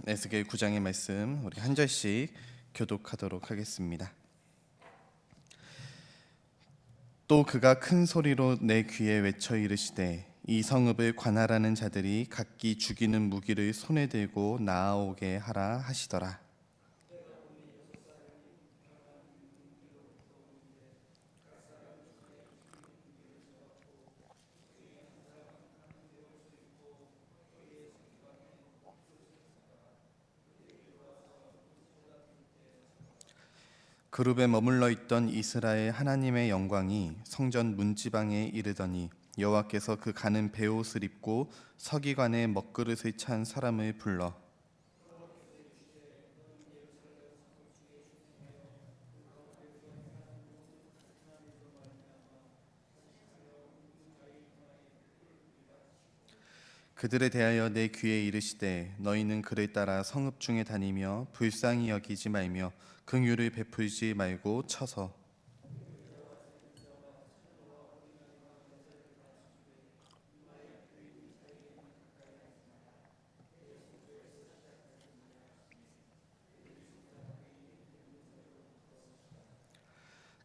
에스겔 9장의 말씀 우리 한 절씩 교독하도록 하겠습니다. 또 그가 큰 소리로 내 귀에 외쳐 이르시되 이 성읍을 관할하는 자들이 각기 죽이는 무기를 손에 들고 나아오게 하라 하시더라. 그룹에 머물러 있던 이스라엘 하나님의 영광이 성전 문지방에 이르더니 여호와께서 그 가는 베옷을 입고 서기관의 먹그릇을 찬 사람을 불러 그들에 대하여 내 귀에 이르시되 너희는 그를 따라 성읍 중에 다니며 불쌍히 여기지 말며 긍휼을 베풀지 말고 쳐서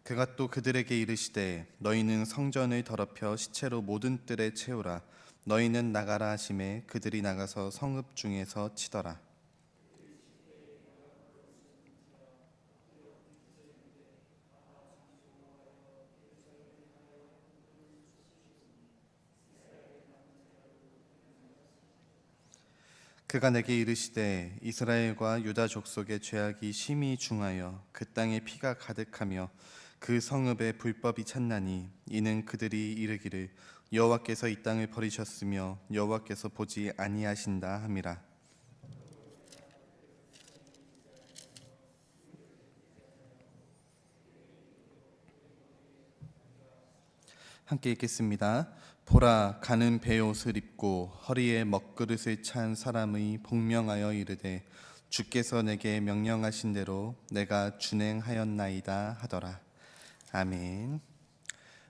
그가 또 그들에게 이르시되 너희는 성전을 더럽혀 시체로 모든 뜰에 채우라. 너희는 나가라 하심에 그들이 나가서 성읍 중에서 치더라. 그가 내게 이르시되 이스라엘과 유다 족속의 죄악이 심히 중하여 그 땅에 피가 가득하며 그 성읍에 불법이 찼나니 이는 그들이 이르기를 여호와께서 이 땅을 버리셨으며 여호와께서 보지 아니하신다 함이라. 함께 읽겠습니다. 보라, 가는 베옷을 입고 허리에 먹그릇을 찬 사람의 복명하여 이르되 주께서 내게 명령하신 대로 내가 준행하였나이다 하더라. 아멘.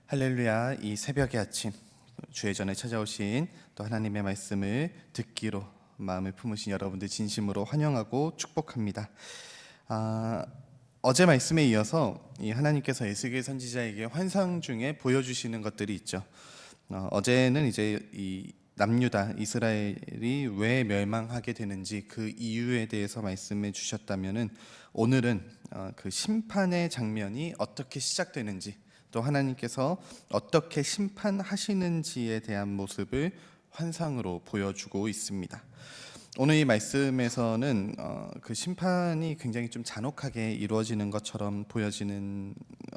할렐루야. 이 새벽의 아침 주의 전에 찾아오신 또 하나님의 말씀을 듣기로 마음을 품으신 여러분들 진심으로 환영하고 축복합니다. 어제 말씀에 이어서 이 하나님께서 에스겔 선지자에게 환상 중에 보여주시는 것들이 있죠. 어제는 이제 이 남유다 이스라엘이 왜 멸망하게 되는지 그 이유에 대해서 말씀해 주셨다면은 오늘은 그 심판의 장면이 어떻게 시작되는지 또 하나님께서 어떻게 심판하시는지에 대한 모습을 환상으로 보여주고 있습니다. 오늘 이 말씀에서는 그 심판이 굉장히 좀 잔혹하게 이루어지는 것처럼 보여지는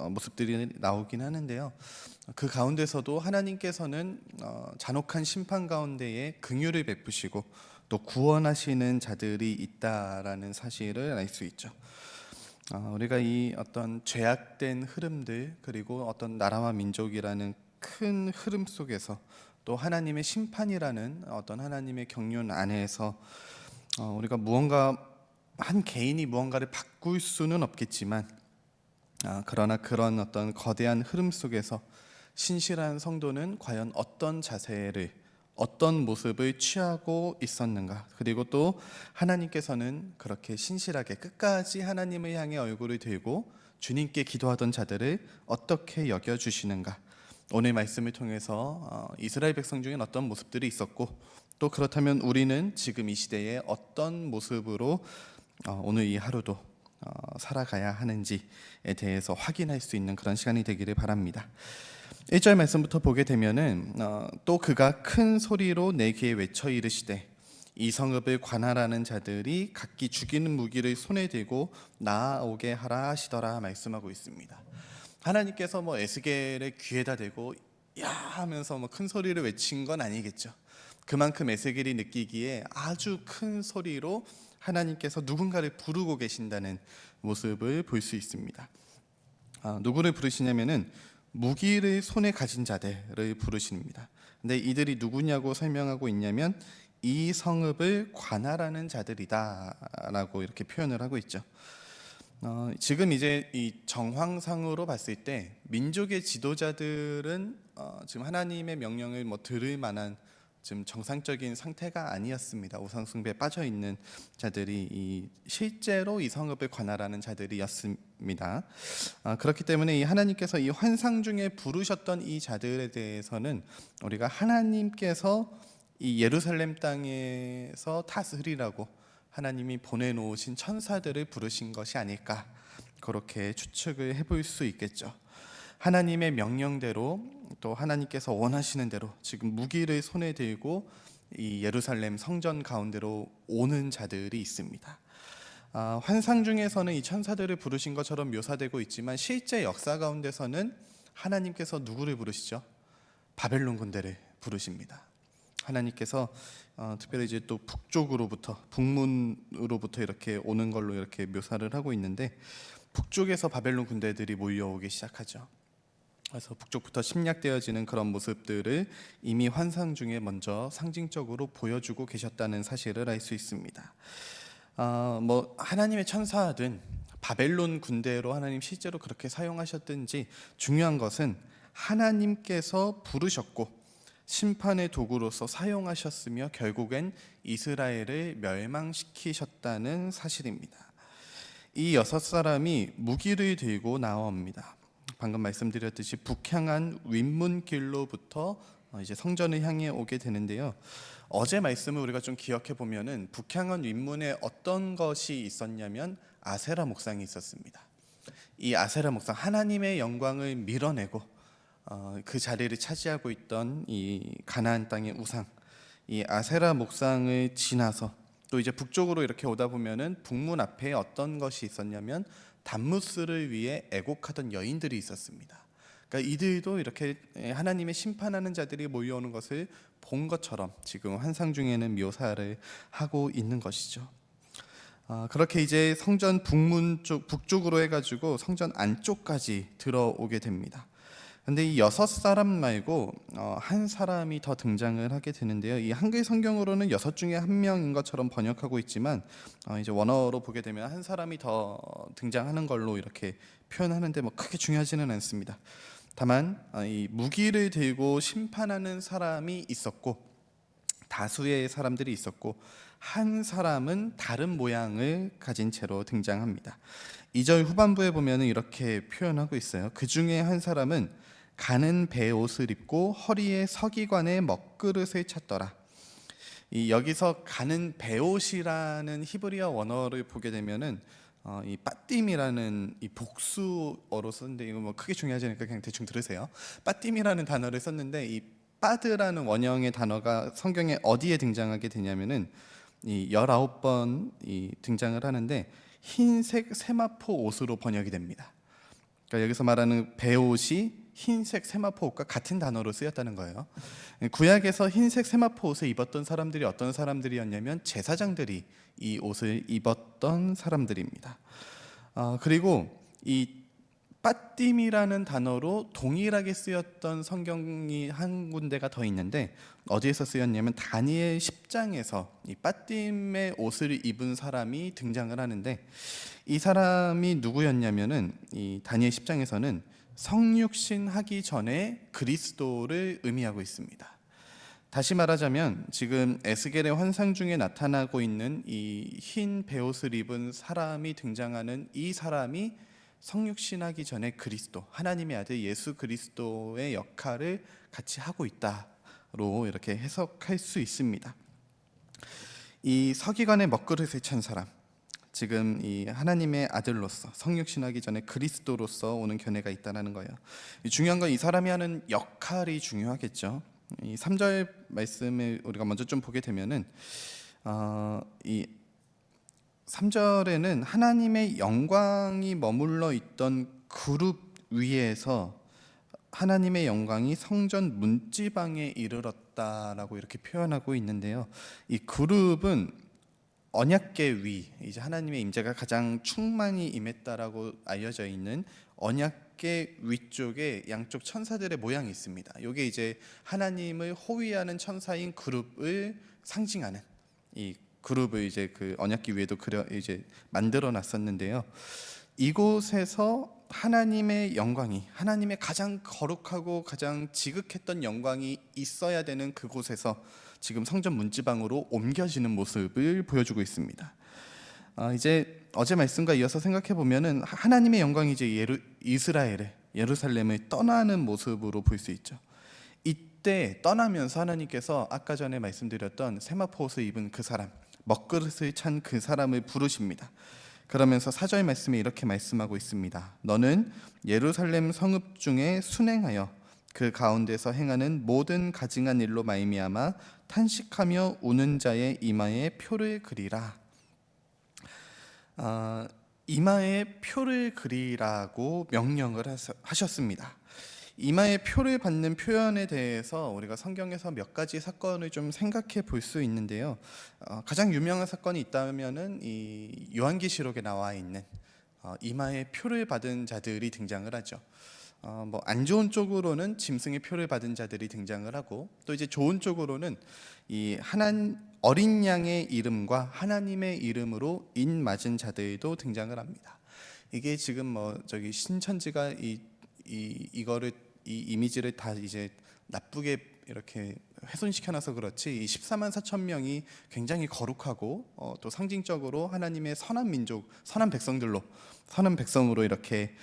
모습들이 나오긴 하는데요. 그 가운데서도 하나님께서는 잔혹한 심판 가운데에 긍휼을 베푸시고 또 구원하시는 자들이 있다라는 사실을 알 수 있죠. 우리가 이 어떤 죄악된 흐름들 그리고 어떤 나라와 민족이라는 큰 흐름 속에서 또 하나님의 심판이라는 어떤 하나님의 경륜 안에서 우리가 무언가 한 개인이 무언가를 바꿀 수는 없겠지만 그러나 그런 어떤 거대한 흐름 속에서 신실한 성도는 과연 어떤 자세를 어떤 모습을 취하고 있었는가, 그리고 또 하나님께서는 그렇게 신실하게 끝까지 하나님을 향해 얼굴을 들고 주님께 기도하던 자들을 어떻게 여겨주시는가, 오늘 말씀을 통해서 이스라엘 백성 중엔 어떤 모습들이 있었고 또 그렇다면 우리는 지금 이 시대에 어떤 모습으로 오늘 이 하루도 살아가야 하는지에 대해서 확인할 수 있는 그런 시간이 되기를 바랍니다. 1절 말씀부터 보게 되면은 또 그가 큰 소리로 내 귀에 외쳐 이르시되 이 성읍을 관할하는 자들이 각기 죽이는 무기를 손에 들고 나아오게 하라 하시더라 말씀하고 있습니다. 하나님께서 에스겔의 귀에다 대고 야 하면서 큰 소리를 외친 건 아니겠죠. 그만큼 에스겔이 느끼기에 아주 큰 소리로 하나님께서 누군가를 부르고 계신다는 모습을 볼 수 있습니다. 누구를 부르시냐면은 무기를 손에 가진 자들을 부르십니다. 근데 이들이 누구냐고 설명하고 있냐면 이 성읍을 관할하는 자들이다라고 이렇게 표현을 하고 있죠. 지금 이제 이 정황상으로 봤을 때 민족의 지도자들은 지금 하나님의 명령을 들을 만한 좀 정상적인 상태가 아니었습니다. 우상숭배에 빠져 있는 자들이 실제로 이 성읍을 관할하는 자들이었습니다. 그렇기 때문에 이 하나님께서 이 환상 중에 부르셨던 이 자들에 대해서는 우리가 하나님께서 이 예루살렘 땅에서 다스리라고 하나님이 보내놓으신 천사들을 부르신 것이 아닐까, 그렇게 추측을 해볼 수 있겠죠. 하나님의 명령대로, 또 하나님께서 원하시는 대로 지금 무기를 손에 들고 이 예루살렘 성전 가운데로 오는 자들이 있습니다. 환상 중에서는 이 천사들을 부르신 것처럼 묘사되고 있지만 실제 역사 가운데서는 하나님께서 누구를 부르시죠? 바벨론 군대를 부르십니다. 하나님께서 특별히 이제 또 북쪽으로부터, 북문으로부터 이렇게 오는 걸로 이렇게 묘사를 하고 있는데, 북쪽에서 바벨론 군대들이 몰려오기 시작하죠. 그래서 북쪽부터 침략되어지는 그런 모습들을 이미 환상 중에 먼저 상징적으로 보여주고 계셨다는 사실을 알 수 있습니다. 하나님의 천사든 바벨론 군대로 하나님 실제로 그렇게 사용하셨든지, 중요한 것은 하나님께서 부르셨고 심판의 도구로서 사용하셨으며 결국엔 이스라엘을 멸망시키셨다는 사실입니다. 이 6사람이 무기를 들고 나옵니다. 방금 말씀드렸듯이 북향한 윗문길로부터 이제 성전을 향해 오게 되는데요. 어제 말씀을 우리가 좀 기억해 보면은 북향한 윗문에 어떤 것이 있었냐면 아세라 목상이 있었습니다. 이 아세라 목상, 하나님의 영광을 밀어내고 그 자리를 차지하고 있던 이 가나안 땅의 우상, 이 아세라 목상을 지나서 또 이제 북쪽으로 이렇게 오다 보면은 북문 앞에 어떤 것이 있었냐면 담무스를 위해 애곡하던 여인들이 있었습니다. 그러니까 이들도 이렇게 하나님의 심판하는 자들이 몰려오는 것을 본 것처럼 지금 환상 중에는 묘사를 하고 있는 것이죠. 그렇게 이제 성전 북문 쪽, 북쪽으로 해가지고 성전 안쪽까지 들어오게 됩니다. 근데 이 6사람 말고 한 사람이 더 등장을 하게 되는데요. 이 한글 성경으로는 6 중에 1명인 것처럼 번역하고 있지만 이제 원어로 보게 되면 한 사람이 더 등장하는 걸로 이렇게 표현하는데 크게 중요하지는 않습니다. 다만 이 무기를 들고 심판하는 사람이 있었고, 다수의 사람들이 있었고, 한 사람은 다른 모양을 가진 채로 등장합니다. 2절 후반부에 보면 이렇게 표현하고 있어요. 그 중에 한 사람은 가는 베옷을 입고 허리에 서기관의 먹그릇을 찼더라. 여기서 가는 베옷이라는 히브리어 원어를 보게 되면은 이 빠띠미라는 이 복수어로 썼는데, 이거 크게 중요하지 않으니까 그냥 대충 들으세요. 빠띠미라는 단어를 썼는데, 이 빠드라는 원형의 단어가 성경에 어디에 등장하게 되냐면은 이 19번 등장을 하는데 흰색 세마포 옷으로 번역이 됩니다. 그러니까 여기서 말하는 베옷이 흰색 세마포 옷과 같은 단어로 쓰였다는 거예요. 구약에서 흰색 세마포 옷을 입었던 사람들이 어떤 사람들이었냐면 제사장들이 이 옷을 입었던 사람들입니다. 그리고 이 빠띠미라는 단어로 동일하게 쓰였던 성경이 한 군데가 더 있는데, 어디에서 쓰였냐면 다니엘 10장에서 이 빠띠미의 옷을 입은 사람이 등장을 하는데, 이 사람이 누구였냐면은 이 다니엘 10장에서는 성육신 하기 전에 그리스도를 의미하고 있습니다. 다시 말하자면 지금 에스겔의 환상 중에 나타나고 있는 이 흰 베옷을 입은 사람이 등장하는 이 사람이 성육신하기 전에 그리스도, 하나님의 아들 예수 그리스도의 역할을 같이 하고 있다로 이렇게 해석할 수 있습니다. 이 서기관의 먹그릇을 찬 사람, 지금 이 하나님의 아들로서 성육신하기 전에 그리스도로서 오는 견해가 있다는 거예요. 중요한 건 이 사람이 하는 역할이 중요하겠죠. 이 3절 말씀을 우리가 먼저 좀 보게 되면은 이 3절에는 하나님의 영광이 머물러 있던 그룹 위에서 하나님의 영광이 성전 문지방에 이르렀다라고 이렇게 표현하고 있는데요. 이 그룹은 언약궤 위, 이제 하나님의 임재가 가장 충만히 임했다라고 알려져 있는 언약궤 위쪽에 양쪽 천사들의 모양이 있습니다. 이게 이제 하나님을 호위하는 천사인 그룹을 상징하는, 이 그룹을 이제 그 언약궤 위에도 이제 만들어 놨었는데요. 이곳에서 하나님의 영광이, 하나님의 가장 거룩하고 가장 지극했던 영광이 있어야 되는 그곳에서 지금 성전 문지방으로 옮겨지는 모습을 보여주고 있습니다. 이제 어제 말씀과 이어서 생각해 보면은 하나님의 영광이 이제 이스라엘의 예루살렘을 떠나는 모습으로 볼 수 있죠. 이때 떠나면서 하나님께서 아까 전에 말씀드렸던 세마포 옷을 입은 그 사람, 먹그릇을 찬 그 사람을 부르십니다. 그러면서 4절 말씀에 이렇게 말씀하고 있습니다. 너는 예루살렘 성읍 중에 순행하여 그 가운데서 행하는 모든 가증한 일로 말미암아 탄식하며 우는 자의 이마에 표를 그리라. 이마에 표를 그리라고 명령을 하셨습니다. 이마에 표를 받는 표현에 대해서 우리가 성경에서 몇 가지 사건을 좀 생각해 볼 수 있는데요. 가장 유명한 사건이 있다면은 이 요한계시록에 나와 있는 이마에 표를 받은 자들이 등장을 하죠. 뭐 안 좋은 쪽으로는 짐승의 표를 받은 자들이 등장을 하고, 또 이제 좋은 쪽으로는 이 어린 양의 이름과 하나님의 이름으로 인 맞은 자들도 등장을 합니다. 이게 지금 뭐 저기 신천지가 이거를 이 이미지를 다 이제 나쁘게 이렇게 훼손시켜놔서 그렇지, 이 14만 4천 명이 굉장히 거룩하고 또 상징적으로 하나님의 선한 민족, 선한 백성으로 이렇게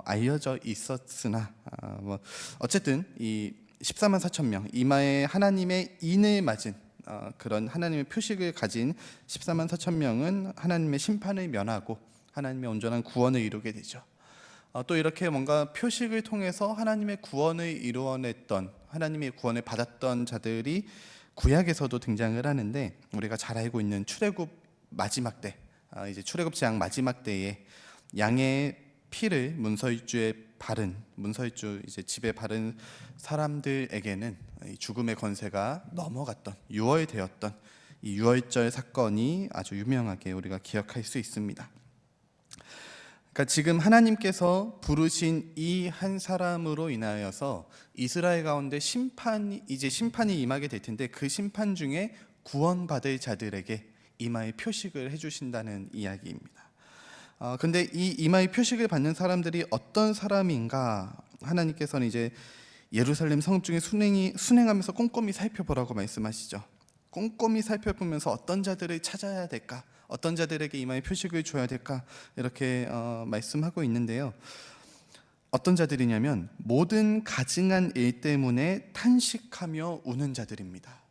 알려져 있었으나 뭐 어쨌든 이 14만 4천 명 이마에 하나님의 인을 맞은 그런 하나님의 표식을 가진 14만 4천 명은 하나님의 심판을 면하고 하나님의 온전한 구원을 이루게 되죠. 또 이렇게 뭔가 표식을 통해서 하나님의 구원을 이루어냈던, 하나님의 구원을 받았던 자들이 구약에서도 등장을 하는데, 우리가 잘 알고 있는 출애굽 마지막 때, 이제 출애굽 재앙 마지막 때에 양의 피를 문설주에 바른, 문설주 이제 집에 바른 사람들에게는 이 죽음의 권세가 넘어갔던, 유월되었던 이 유월절 사건이 아주 유명하게 우리가 기억할 수 있습니다. 그러니까 지금 하나님께서 부르신 이 한 사람으로 인하여서 이스라엘 가운데 심판이 임하게 될 텐데, 그 심판 중에 구원받을 자들에게 이마의 표식을 해주신다는 이야기입니다. 근데 이 이마의 표식을 받는 사람들이 어떤 사람인가? 하나님께서는 이제 예루살렘 성읍 중에 순행하면서 꼼꼼히 살펴보라고 말씀하시죠. 꼼꼼히 살펴보면서 어떤 자들을 찾아야 될까? 어떤 자들에게 이마의 표식을 줘야 될까? 이렇게 말씀하고 있는데요. 어떤 자들이냐면 모든 가증한 일 때문에 탄식하며 우는 자들입니다.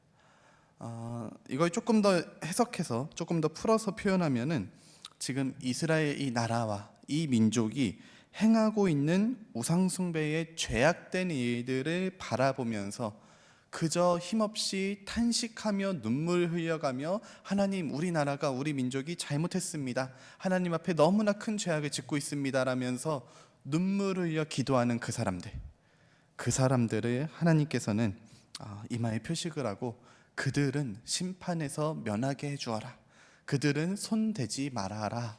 이걸 조금 더 해석해서 조금 더 풀어서 표현하면은, 지금 이스라엘 이 나라와 이 민족이 행하고 있는 우상숭배의 죄악된 일들을 바라보면서 그저 힘없이 탄식하며 눈물 흘려가며, 하나님, 우리나라가, 우리 민족이 잘못했습니다, 하나님 앞에 너무나 큰 죄악을 짓고 있습니다 라면서 눈물을 흘려 기도하는 그 사람들을 하나님께서는 이마에 표식을 하고, 그들은 심판에서 면하게 해주어라, 그들은 손대지 말아라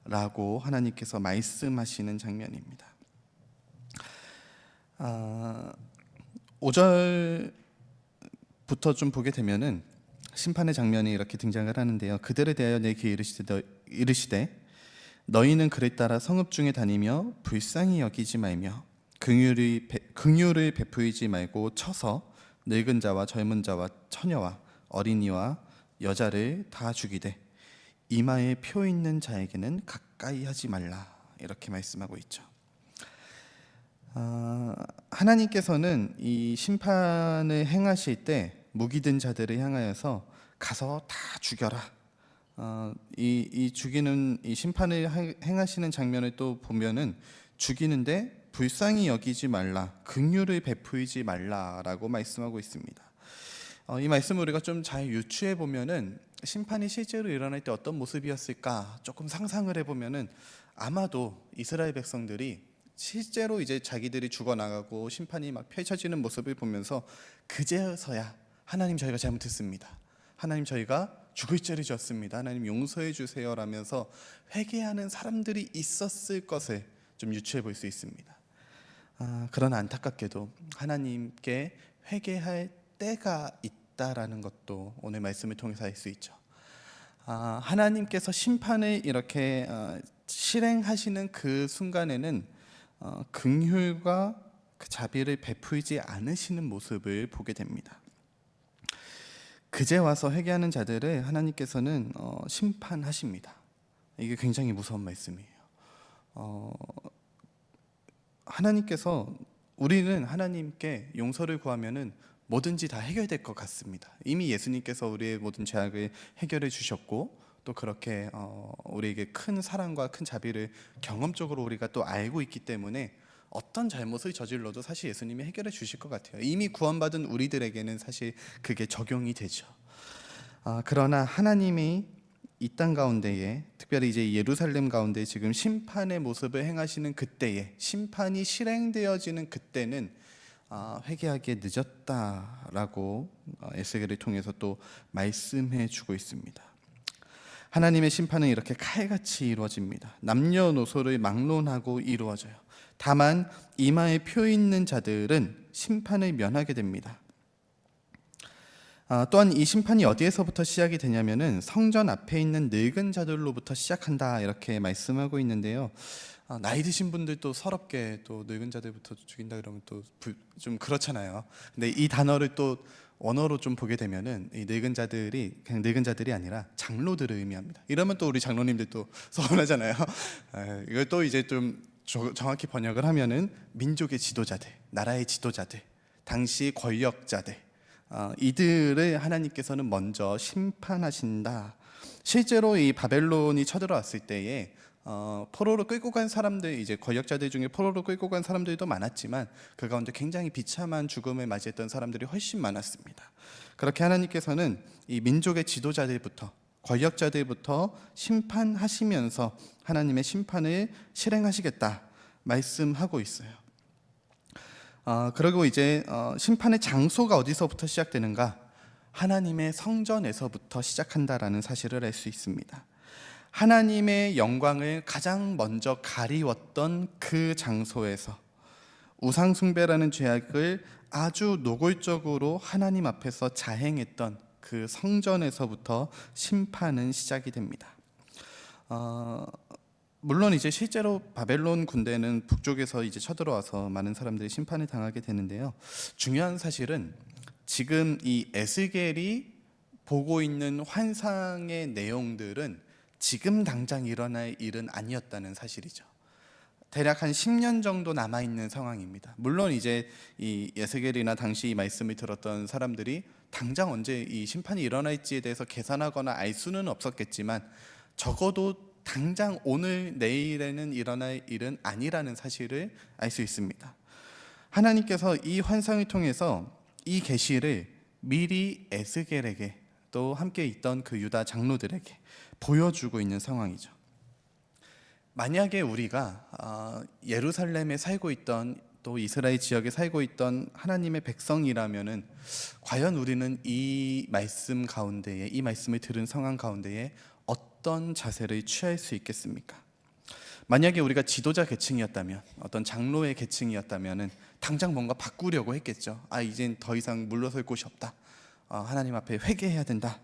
라고 하나님께서 말씀하시는 장면입니다. 5절부터 좀 보게 되면은 심판의 장면이 이렇게 등장을 하는데요. 그들에 대하여 내게 이르시되 너희는 그를 따라 성읍 중에 다니며 불쌍히 여기지 말며 긍휼을 베풀지 말고 쳐서 늙은 자와 젊은 자와 처녀와 어린이와 여자를 다 죽이되 이마에 표 있는 자에게는 가까이 하지 말라, 이렇게 말씀하고 있죠. 하나님께서는 이 심판을 행하실 때 무기든 자들을 향하여서 가서 다 죽여라, 이 죽이는 이 심판을 행하시는 장면을 또 보면은 죽이는데 불쌍히 여기지 말라, 긍휼을 베풀지 말라라고 말씀하고 있습니다. 이 말씀을 우리가 좀 잘 유추해 보면은 심판이 실제로 일어날 때 어떤 모습이었을까 조금 상상을 해보면은, 아마도 이스라엘 백성들이 실제로 이제 자기들이 죽어나가고 심판이 막 펼쳐지는 모습을 보면서 그제서야 하나님, 저희가 잘못했습니다, 하나님, 저희가 죽을 죄를 지었습니다, 하나님 용서해 주세요 라면서 회개하는 사람들이 있었을 것을 좀 유추해 볼 수 있습니다. 그러나 안타깝게도 하나님께 회개할 때가 있다라는 것도 오늘 말씀을 통해서 알 수 있죠. 하나님께서 심판을 이렇게 실행하시는 그 순간에는 긍휼과 그 자비를 베풀지 않으시는 모습을 보게 됩니다. 그제 와서 회개하는 자들을 하나님께서는 심판하십니다. 이게 굉장히 무서운 말씀이에요. 하나님께서 우리는 하나님께 용서를 구하면은 뭐든지 다 해결될 것 같습니다. 이미 예수님께서 우리의 모든 죄악을 해결해 주셨고 또 그렇게 우리에게 큰 사랑과 큰 자비를 경험적으로 우리가 또 알고 있기 때문에 어떤 잘못을 저질러도 사실 예수님이 해결해 주실 것 같아요. 이미 구원받은 우리들에게는 사실 그게 적용이 되죠. 그러나 하나님이 이 땅 가운데에 특별히 이제 예루살렘 가운데 지금 심판의 모습을 행하시는 그때에 심판이 실행되어지는 그때는 회개하기에 늦었다라고 에스겔을 통해서 또 말씀해 주고 있습니다. 하나님의 심판은 이렇게 칼같이 이루어집니다. 남녀노소를 막론하고 이루어져요. 다만 이마에 표 있는 자들은 심판을 면하게 됩니다. 또한 이 심판이 어디에서부터 시작이 되냐면은 성전 앞에 있는 늙은 자들로부터 시작한다 이렇게 말씀하고 있는데요. 나이 드신 분들도 서럽게 또 늙은 자들부터 죽인다 그러면 또 좀 그렇잖아요. 근데 이 단어를 또 원어로 좀 보게 되면은 이 늙은 자들이 그냥 늙은 자들이 아니라 장로들을 의미합니다. 이러면 또 우리 장로님들 또 서운하잖아요. 이걸 또 이제 좀 정확히 번역을 하면은 민족의 지도자들, 나라의 지도자들, 당시 권력자들, 이들을 하나님께서는 먼저 심판하신다. 실제로 이 바벨론이 쳐들어왔을 때에 포로로 끌고 간 사람들, 이제 권력자들 중에 포로로 끌고 간 사람들도 많았지만 그 가운데 굉장히 비참한 죽음을 맞이했던 사람들이 훨씬 많았습니다. 그렇게 하나님께서는 이 민족의 지도자들부터 권력자들부터 심판하시면서 하나님의 심판을 실행하시겠다 말씀하고 있어요. 그리고 이제 심판의 장소가 어디서부터 시작되는가? 하나님의 성전에서부터 시작한다라는 사실을 알 수 있습니다. 하나님의 영광을 가장 먼저 가리웠던 그 장소에서 우상 숭배라는 죄악을 아주 노골적으로 하나님 앞에서 자행했던 그 성전에서부터 심판은 시작이 됩니다. 물론 이제 실제로 바벨론 군대는 북쪽에서 이제 쳐들어와서 많은 사람들이 심판을 당하게 되는데요. 중요한 사실은 지금 이 에스겔이 보고 있는 환상의 내용들은 지금 당장 일어날 일은 아니었다는 사실이죠. 대략 한 10년 정도 남아 있는 상황입니다. 물론 이제 이 에스겔이나 당시 이 말씀을 들었던 사람들이 당장 언제 이 심판이 일어날지에 대해서 계산하거나 알 수는 없었겠지만 적어도 당장 오늘 내일에는 일어날 일은 아니라는 사실을 알 수 있습니다. 하나님께서 이 환상을 통해서 이 계시를 미리 에스겔에게 또 함께 있던 그 유다 장로들에게 보여주고 있는 상황이죠. 만약에 우리가 예루살렘에 살고 있던 또 이스라엘 지역에 살고 있던 하나님의 백성이라면은 과연 우리는 이 말씀 가운데에 이 말씀을 들은 상황 가운데에 어떤 자세를 취할 수 있겠습니까? 만약에 우리가 지도자 계층이었다면 어떤 장로의 계층이었다면은 당장 뭔가 바꾸려고 했겠죠. 이젠 더 이상 물러설 곳이 없다. 하나님 앞에 회개해야 된다.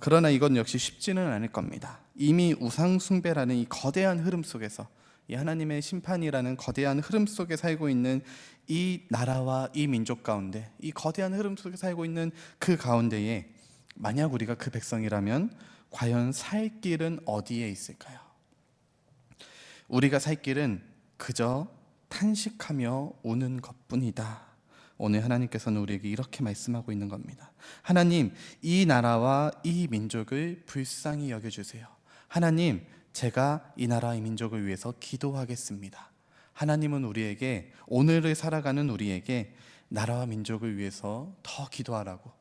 그러나 이건 역시 쉽지는 않을 겁니다. 이미 우상 숭배라는 이 거대한 흐름 속에서 이 하나님의 심판이라는 거대한 흐름 속에 살고 있는 이 나라와 이 민족 가운데 이 거대한 흐름 속에 살고 있는 그 가운데에 만약 우리가 그 백성이라면 과연 살 길은 어디에 있을까요? 우리가 살 길은 그저 탄식하며 우는 것뿐이다. 오늘 하나님께서는 우리에게 이렇게 말씀하고 있는 겁니다. 하나님, 이 나라와 이 민족을 불쌍히 여겨주세요. 하나님, 제가 이 나라 이 민족을 위해서 기도하겠습니다. 하나님은 우리에게, 오늘을 살아가는 우리에게 나라와 민족을 위해서 더 기도하라고,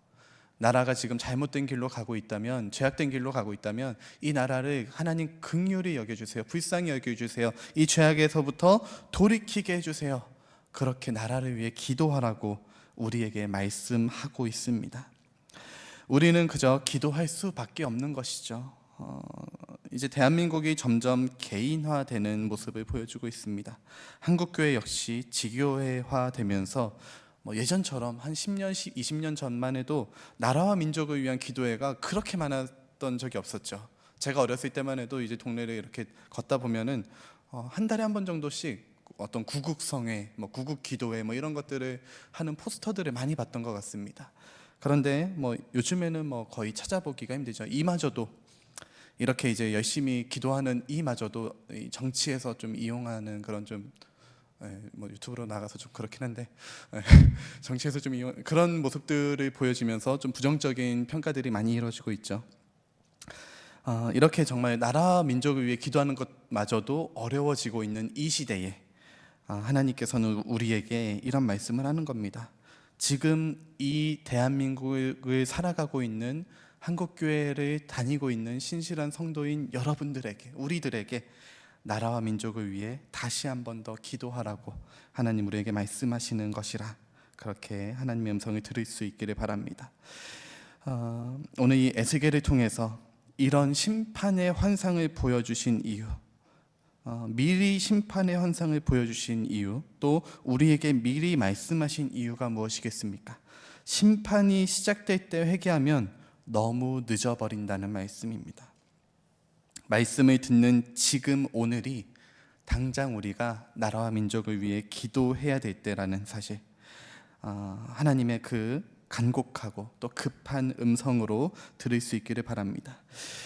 나라가 지금 잘못된 길로 가고 있다면, 죄악된 길로 가고 있다면 이 나라를 하나님 긍휼히 여겨주세요. 불쌍히 여겨주세요. 이 죄악에서부터 돌이키게 해주세요. 그렇게 나라를 위해 기도하라고 우리에게 말씀하고 있습니다. 우리는 그저 기도할 수밖에 없는 것이죠. 이제 대한민국이 점점 개인화되는 모습을 보여주고 있습니다. 한국교회 역시 지교회화되면서 예전처럼 한 10년, 20년 전만 해도 나라와 민족을 위한 기도회가 그렇게 많았던 적이 없었죠. 제가 어렸을 때만 해도 이제 동네를 이렇게 걷다 보면은 한 달에 한 번 정도씩 어떤 구국성회, 뭐 구국기도회 뭐 이런 것들을 하는 포스터들을 많이 봤던 것 같습니다. 그런데 뭐 요즘에는 뭐 거의 찾아보기가 힘들죠. 이마저도 이렇게 이제 열심히 기도하는 이마저도 이 정치에서 좀 이용하는 그런 좀 뭐 유튜브로 나가서 좀 그렇긴 한데 정치에서 좀 이용 그런 모습들을 보여지면서 좀 부정적인 평가들이 많이 이루어지고 있죠. 이렇게 정말 나라 민족을 위해 기도하는 것마저도 어려워지고 있는 이 시대에 하나님께서는 우리에게 이런 말씀을 하는 겁니다. 지금 이 대한민국을 살아가고 있는 한국교회를 다니고 있는 신실한 성도인 여러분들에게, 우리들에게 나라와 민족을 위해 다시 한 번 더 기도하라고 하나님 우리에게 말씀하시는 것이라, 그렇게 하나님의 음성을 들을 수 있기를 바랍니다. 오늘 이 에스겔을 통해서 이런 심판의 환상을 보여주신 이유, 미리 심판의 환상을 보여주신 이유, 또 우리에게 미리 말씀하신 이유가 무엇이겠습니까? 심판이 시작될 때 회개하면 너무 늦어버린다는 말씀입니다. 말씀을 듣는 지금 오늘이 당장 우리가 나라와 민족을 위해 기도해야 될 때라는 사실, 하나님의 그 간곡하고 또 급한 음성으로 들을 수 있기를 바랍니다.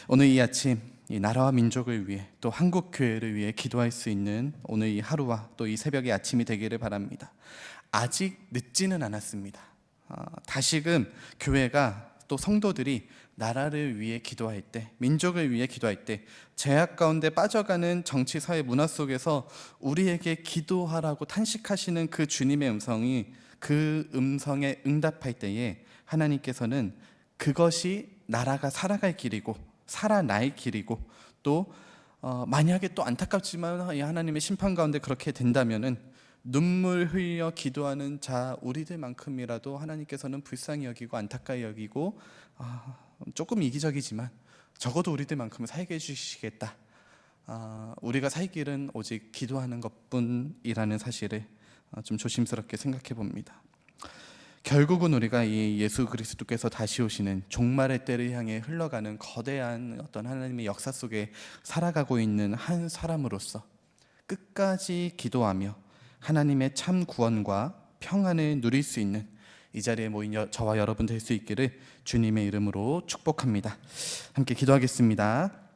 오늘 이 아침 이 나라와 민족을 위해 또 한국 교회를 위해 기도할 수 있는 오늘 이 하루와 또 이 새벽의 아침이 되기를 바랍니다. 아직 늦지는 않았습니다. 다시금 교회가 또 성도들이 나라를 위해 기도할 때, 민족을 위해 기도할 때, 죄악 가운데 빠져가는 정치, 사회, 문화 속에서 우리에게 기도하라고 탄식하시는 그 주님의 음성이, 그 음성에 응답할 때에 하나님께서는 그것이 나라가 살아갈 길이고 살아날 길이고, 또 만약에 또 안타깝지만 이 하나님의 심판 가운데 그렇게 된다면은 눈물 흘려 기도하는 자 우리들만큼이라도 하나님께서는 불쌍히 여기고 안타까이 여기고, 조금 이기적이지만 적어도 우리들만큼은 살게 해주시겠다, 우리가 살 길은 오직 기도하는 것뿐이라는 사실을 좀 조심스럽게 생각해 봅니다. 결국은 우리가 이 예수 그리스도께서 다시 오시는 종말의 때를 향해 흘러가는 거대한 어떤 하나님의 역사 속에 살아가고 있는 한 사람으로서 끝까지 기도하며 하나님의 참 구원과 평안을 누릴 수 있는 이 자리에 모인 저와 여러분 될 수 있기를 주님의 이름으로 축복합니다. 함께 기도하겠습니다.